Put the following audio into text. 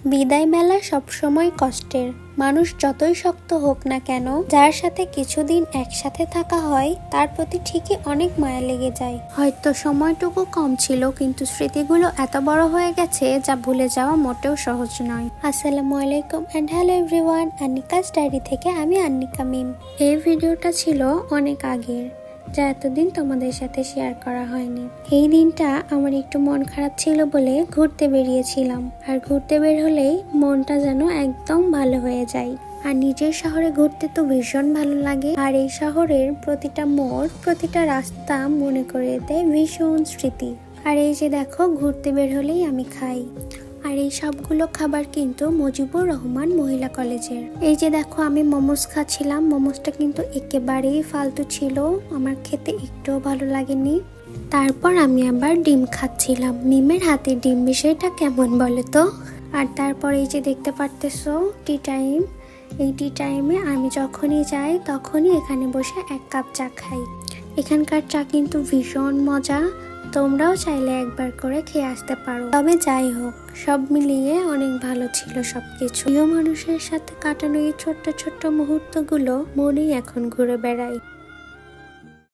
বিদায় মেলা সবসময় কষ্টের। মানুষ যতই শক্ত হোক না কেন, যার সাথে কিছুদিন একসাথে থাকা হয় তার প্রতি ঠিকই অনেক মায়া লেগে যায়। হয়তো সময়টুকু কম ছিল, কিন্তু স্মৃতিগুলো এত বড় হয়ে গেছে যা ভুলে যাওয়া মোটেও সহজ নয়। আসসালামু আলাইকুম এন্ড হ্যালো এভরিওয়ান, আন্নিকাস ডায়েরি থেকে আমি আন্নিকা মিম। এই ভিডিওটা ছিল অনেক আগের, যা এতদিন তোমাদের সাথে শেয়ার করা হয়নি। এই দিনটা আমার একটু মন খারাপ ছিল বলে ঘুরতে বেরিয়েছিলাম, আর ঘুরতে বের হলেই মনটা যেন একদম ভালো হয়ে যায়। আর নিজের শহরে ঘুরতে তো ভীষণ ভালো লাগে, আর এই শহরের প্রতিটা মোড়, প্রতিটা রাস্তা মনে করে দেয় ভীষণ স্মৃতি। আর এই যে দেখো, ঘুরতে বের হলেই আমি খাই। আর এই সবগুলো খাবার কিন্তু মুজিবুর রহমান মহিলা কলেজের। এই যে দেখো, আমি মোমোস খাচ্ছিলাম। মোমোসটা কিন্তু একেবারেই ফালতু ছিল, আমার খেতে একটুও ভালো লাগেনি। তারপর আমি আবার ডিম খাচ্ছিলাম। মিমের হাতে ডিম বিষয়টা কেমন বলে তো। আর তারপর এই যে দেখতে পারতেছো, টি টাইম। এই টি টাইমে আমি যখনই যাই তখনই এখানে বসে এক কাপ চা খাই। এখানকার চা কিন্তু ভীষণ মজা, তোমরাও চাইলে একবার করে খেয়ে আসতে পারো। তবে যাই হোক, সব মিলিয়ে অনেক ভালো ছিল সবকিছু। প্রিয় মানুষের সাথে কাটানো এই ছোট্ট ছোট্ট মুহূর্তগুলো মনেই এখন ঘুরে বেড়াই।